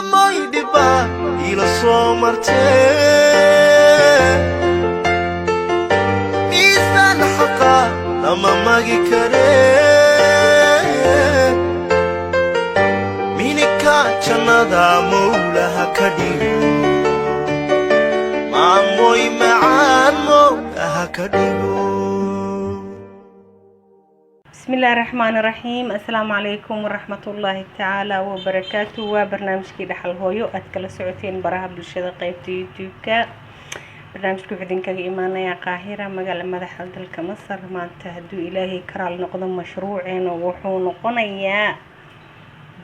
moydiba ila soo martee miisaan xaqa lama magi karee minika jannada mawlaha ka dhigo maamoy macaan mawlaha ka dhigo. بسم الله الرحمن الرحيم. السلام عليكم ورحمة الله تعالى وبركاته. وبرنامجكي دحل هويو أتكلا سعوتين براها بالشدة قيبتي يوتيوبكا. برنامجكي وحدين كاقي إيمانا يا قاهرة مقال مدح دلك مصر ما تهدو إلهي كرال نقضم مشروعين ووحو نقنيا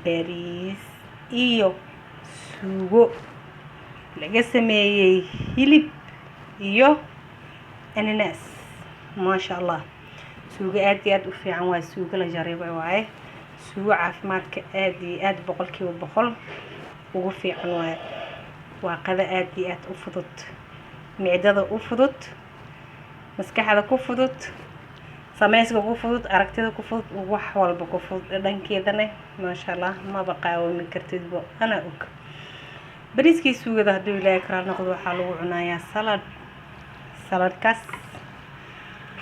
باريس إيو سوغو لقسمي هيلب إيو أناناس ما شاء الله. suugo aad iyo aad u fiican waa suugo la jariibay waaye suugo caafimaadka aad iyo aad boqolkiiba boqol ugu fiican waaye waa qada aad iyo aad u fudud micdada u fudud maskaxda ku fudud samayska ku fudud aragtida ku fudud wax walba ku fudud dhankeedana ma sha Allah ma baqaawmi kartidba ana og bariiskii suugada haduu ilaahay karaal noqdo waxa lagu cunayaa saladkaas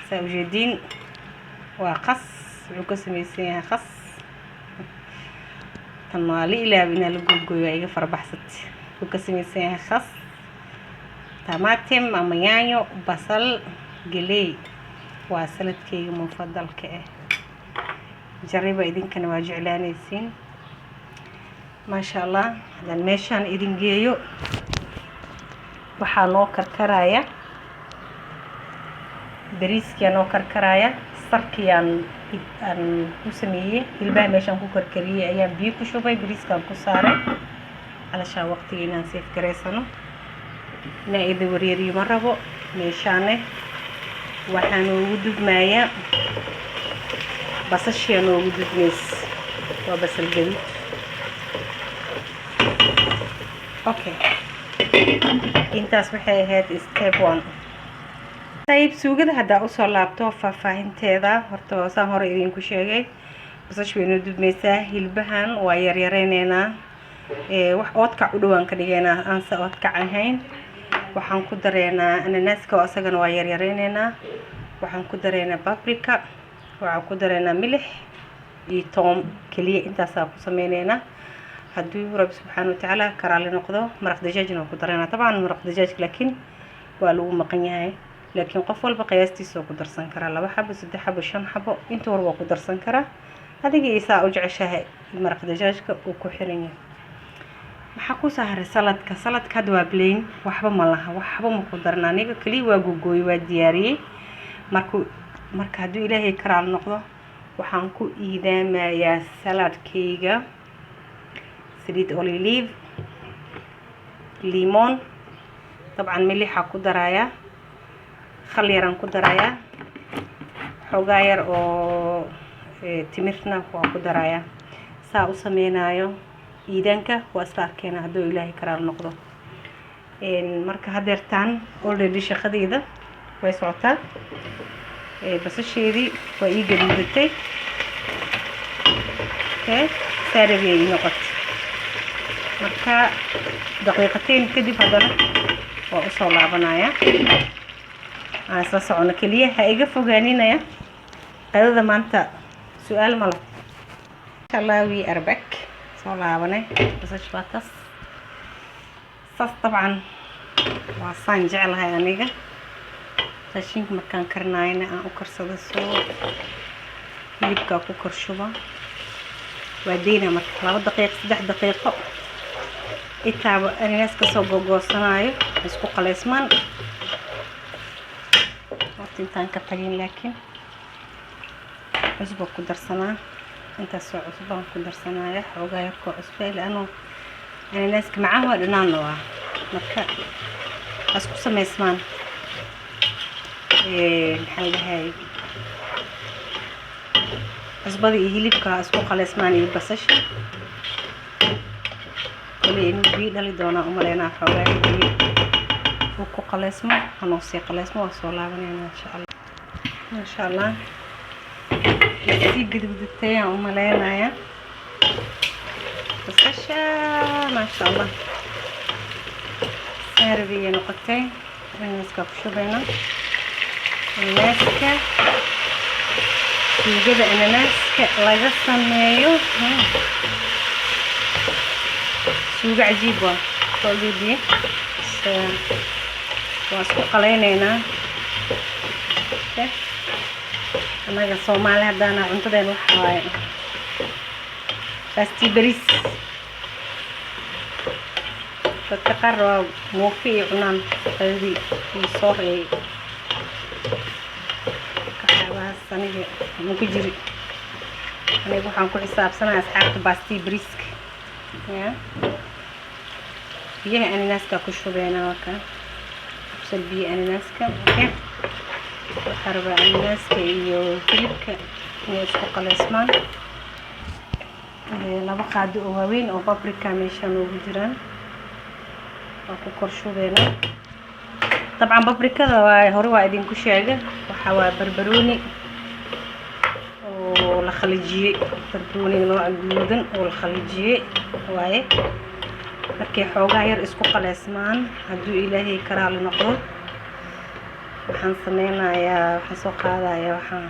sawjeedin وقص وقسم يسيها خص تنالي إلى بنا لقول جويا يفر بحثت وقسم يسيها خص طماطم أميانيو بصل قلي وسلت كي مفضل كأ جربوا إذن كانوا واجعلاني سين ما شاء الله هذا المشان إذن جيو وحانو كركرايا بريسكي نو كركرايا sarkiyaan ku sameeyay hilbaha meeshan ku karkariyay ayaan biyo ku shubay bariiskan ku saaray alasha waqtigiina seef gareysano naayida wareeriyo ma rabo meeshaane waxaan ugu dubmayaa basashiyan ugu dubmeys waa basal gaduud okay intaas waxay ahayd step 1. طيب suugada hada u soo laabto faahfaahinteeda horta saan hore idinku sheegay basash weeynu dubmaysaa hilbahan waa yaryareyneenaa wax oodka u dhawaan ka dhigeynaa aan sa oodka ahayn waxaan ku dareenaa ananaaska oo asagana waa yaryareyneenaa waxaan ku dareenaa paprika waxaan ku dareenaa milix iyo toon kaliya intaas aan ku sameeynaa haduu Rabbi subhanahu wa ta'ala karaali noqdo maraq dajaajna ku dareenaa tabaan maraq dajaaj laakiin waa lagu maqan yahay لكن قف والبا قياستيسو ku darsan kara 2 xabo 3 xabo 5 xabo inta war waa ku darsan kara adiga isaa u jeceshahay maraq dajaajka uu ku xiran yahay waxa ku saaray saladka waa plain waxba ma laha waxba ma ku darna aniga kali waa gogooy waa diyaariyay marka haduu ilaahay karaal noqdo waxaan ku iidaamayaa saladkayga saliid olive limon طبعا ملح ku daraaya خل يران ku daraya xogaa yar oo timirna waa ku daraya saa u sameeynaayo iidanka waa isarkeena haduu ilaahay karaal noqdo marka hadeertaan already shaqadeeda way socotaa basasheedii waa ii gaduudatay saarabiyay noqotay marka daqiiqateen kadib hadana waa u soo laabanaya asla socona kaliya ha iga fogaaninaya qadada maanta su'aal ma leh shallaawi arbak soo laabanay basash baatas sas طبعا waa saan jeclahay aniga tashinka markaan karnaayna aan u karsado soo hilibka ku karshuba waa deena marka 2 daqiiqo 3 daqiiqo itaaba ananaaska soo gogoosanayo isku qaleysmaan intaan ka tagin laakiin cusbo ku darsanaa inta soo cusbaan ku darsanaya xogaa yar ko cusbeel aanu ananaaska macaan waa dhanaan waa marka asku sameysmaan maxay dhahay cusbada iyo hilibka isku qaleysmaan iyo basasha kale inuu biyo dhali doona u maleynaa xogaa biyo ku qaleysmo anoo si qaleysmo waa soo laabanayna insha Allah si gudubtay aan u maleynaya basasha ما شاء الله ساربية نقطتين الناسكا كشوبينا الناسكا يوجد أناناسكا laga sameeyo suugo cajiib ah qodoodii waa isku qaleyneynaa anaga Soomaali hadana cuntadeen waxa waaye basti baris dadka qaar waa muufi iyo cunaan qadii iyo soorey aniga ma ku jiri aniga waxaan ku xisaabsanayaa asxaabta basti brisk ya biyaha ananaaska ku shubeynaa waka absal biyo ananaaska okay waxarba ananaaska iyo hilibka inay isku qaleysmaan laba qaado oo waaweyn oo paprika meesha ugu jiraan waa ku kor shubeynaa طبعا paprikada waa hore waa idin ku sheegay waxa waa barbarooni la khalijiyay barbarooni nooc guduudan oo la khalijiyay waaye markay xoogaa yar isku qaleysmaan haduu ilaahay karaal noqdo waxaan sameynayaa waxaan soo qaadayaa waxaan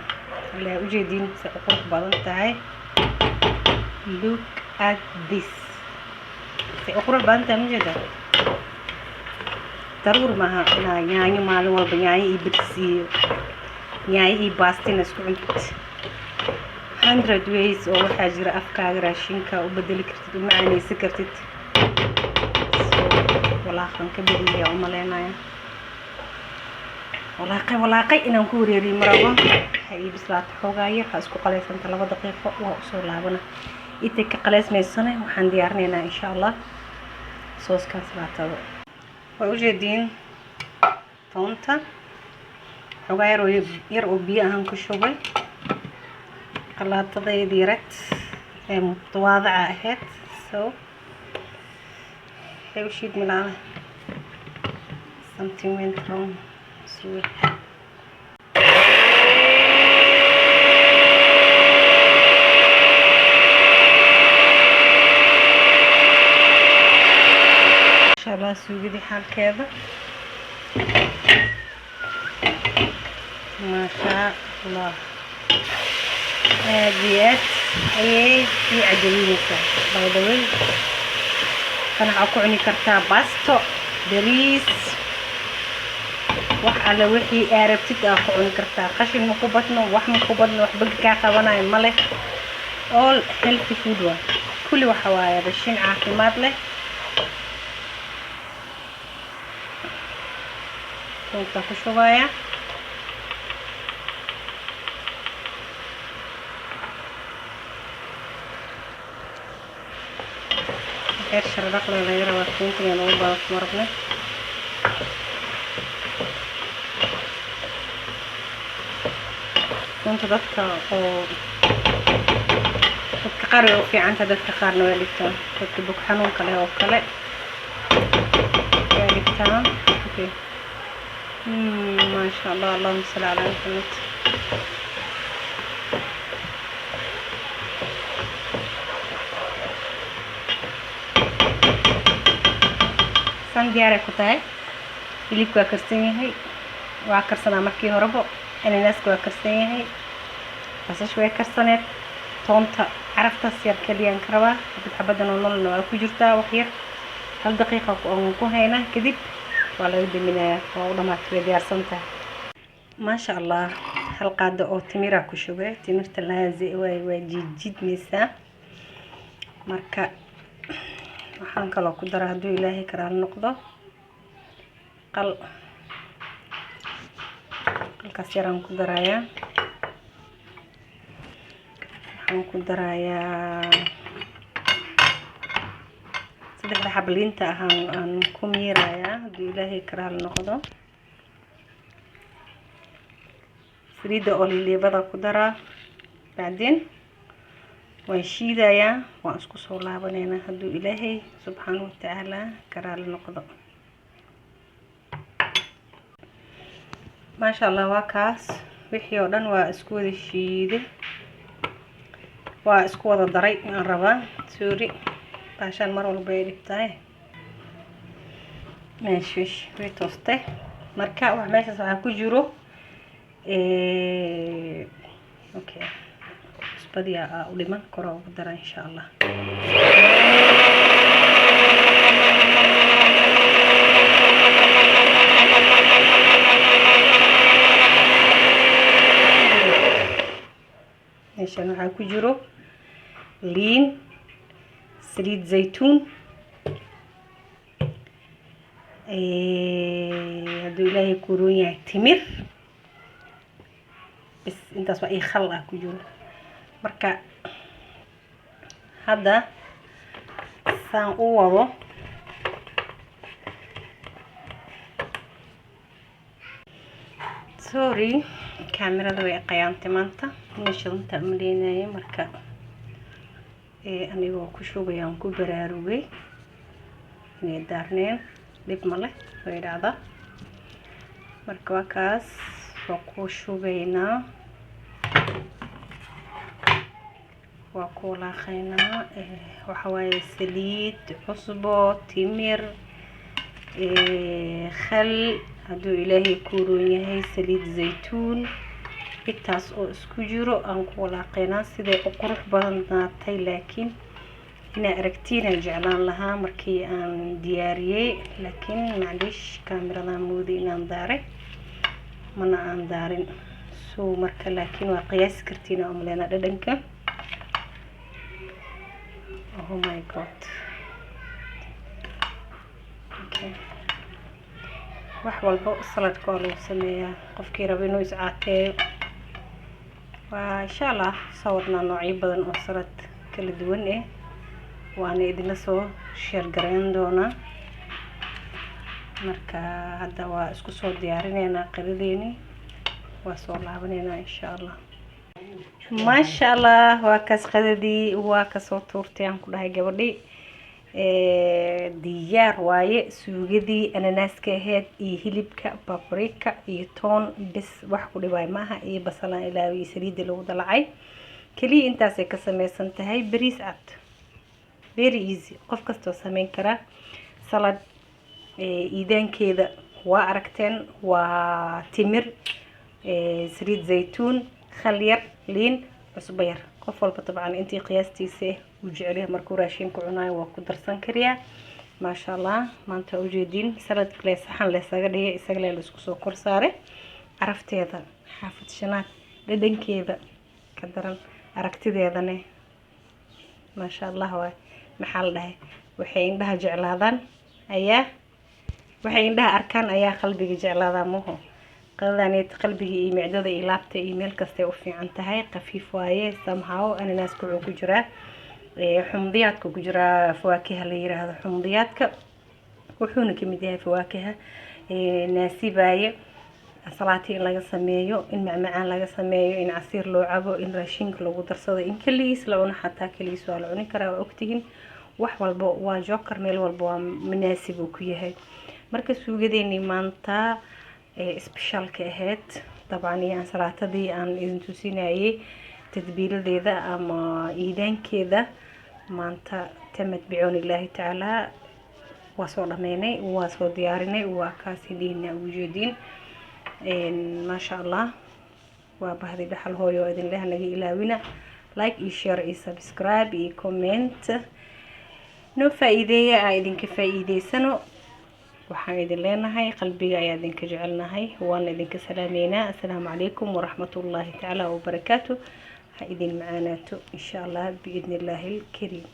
la u jeedin si qurux badan tahay look at this si qurux badan tahay mujeda daruur maaha inaa yaanyo maalin walba yaanyo iyo bariis yaanyo iyo baastina isku cunto 100 ways oo waxaa jira afkaaga raashinka u bedeli kartid u macaaneysan kartid walaaqan ka badiyaa u maleynaya walaaqay inaan ku wareeriyo marabo waxay bislaat xoogaa yar ha isku qaleysanta 2 daqiiqo waa u soo laabana inta ka qaleysmaysana waxaan diyaarinaynaa insha Allah sooska salaatada waa u jeedin toonta xoogaa yar oo biyo ahaan ku shubay qalaatadayda yarat ee mutwaadaca ahayd so hewshid milana something went wrong sweet inshallah suugidi xalkeeda ma sha Allah هاديات ايه في عجينة by the way كان عقعني كرتا باستو بريس wax alla wixii aarabtid aqoon kartaa qashin muqubadno wax muqubadno wax bag ka qabanay male all healthy food waa kulli waxa waaye rashin caafimaad leh inta ku shubaya شربت له غير وقتين يعني هو بقى مربنا كنت دتك او قارو في عنده دتك قارنا وليتا كنت بك حنون كله او كله وليتا اوكي ما شاء الله اللهم صل على محمد diyaar ku tahay hilibka karsan yahay waa karsanaa markii horebo ananaaska waa karsan yahay basasha way karsaneed toonta caraftaas yar kaliyaan karaba xabadan oo nololna waa ku jirtaa wax yar hal daqiiqo ku hayna kadib waa laga diminayaa oo dhamaatay diyaarsan tahay ma sha Allah hal qaado oo timira ku shubay timirta laazi way jijidmaysaa marka waxaan kala ku daraa haduu ilaahay karaal noqdo qalkaas yaraan ku darayaa waxaan ku darayaa 3 xab liinta aan ku miirayaa haduu ilaahay karaal noqdo saliida oliivada ku daraa baadin waan shiidayaa waan isku soo laabaneynaa haduu ilaahay subhanahu wa ta'ala karaal noqdo ما شاء الله وكاس wixii oo dhan waa isku wada shiiday waa isku wada daray aan rabaa sorry عشان مرة البيض بتاعي ماشي توستي marka wax meeshaas waxa ku jiro okay isbadiya u dhiman karo ugu dara insha Allah meeshan waxa ku jiro liin saliid zaytuun haduu ilaahay ku roon yahay timir bas intaas waa khal ah ku jiro marka hadda saan u wado sorry kamerada way qayaantay maanta meesha maleynayay marka anigoo ku shubay aan ku baraarugay inay daarneen dib male way dhacda marka waa kaas waa ku shubaynaa waa ku laaqaynaa waxa waaye saliid cusbo timir khal haduu ilaahay ku roon yahay saliid zaytuun intaas oo isku jiro aan ku laaqaynaa sidee u qurux badan naatay laakiin ina aragtiina jeclaan lahaa markii aan diyaariyay laakiin maclish kamerada moodi inaan daaray mana aan daarin soo marka laakiin waa qiyaas kartiina umleena dhadhanka oh my god okay wax walba saladka oo lagu sameeyaa qofkii rabo inuu iscaateeyo waa insha Allah sawirna noocyo badan oo salad kala duwan waana idin soo share gareyn doona marka hadda waa isku soo diyaarinayna qadadeeni waa soo laabanayna insha Allah ma sha Allah waa kaas qadadii waa ka soo tuurtay aan ku dhahay gabadhii diyaar waaye suugadii ananaaska ahayd iyo hilibka paprika iyo toon bis wax ku dhibay maaha iyo basal ilaawi saliid lagu dalacay kaliya intaas ay ka samaysan tahay bariis cad very easy qof kasto sameyn kara salad iidankeeda waa aragteen waa timir saliid zaytuun khal yar liin cusbo yar qof walba tabcan intii qiyaastiisa uu jecel yahay markuu raashin ku cunayo waa ku darsan kariya ma sha Allah maanta u jeedin salad kale saxan la isaga dhigay isaga la isku soo kor saaray arafteeda xaafad shanaad dhadhankeeda ka daran aragtideedana ma sha Allah waa maxal dhahay waxay indhaha jeclaadaan ayaa waxay indhaha arkaan ayaa qalbiga jeclaadaan mooho qadaneed qalbiga iyo micdada iyo laabta iyo meel kasta u fiican tahay qafiif waaye somehow ananaas ku jira xumdiyaadka ku jira fawaakiha la yiraahdo xumdiyaadka wuxuuna kamid yahay fawaakiha naasibaaye salaati in laga sameeyo in macmacaan laga sameeyo in casiir loo cabo in raashinka lagu darsado in kaliis la cuno xataa kaliis waa la cuni karaa ogtihiin wax walba waa joker meel walba waa munaasib ku yahay marka suugadeeni maanta special ka ahayd طبعا يعني salaatadii aan idin tusinayay tadbiiladeeda ama iidaankeeda maanta tamad bi'oon ilaahi taala waa soo dhameynay waa soo diyaarinay waa kaasi diina wujuudin ما شاء الله وبهذه دحل هويو إذن لها نجي إلاوينا لايك إيشير إي سبسكرايب إي كومنت نو فائدة إذن كفائدة سنو waxaan idin leenahay qalbiga ayaa idin ka jecelnahay waan idin ka salaameynaa assalaamu calaykum waraxmatullaahi tacaala wabarakaatu ha idin macaanaato insha Allah biidnillaahi alkariim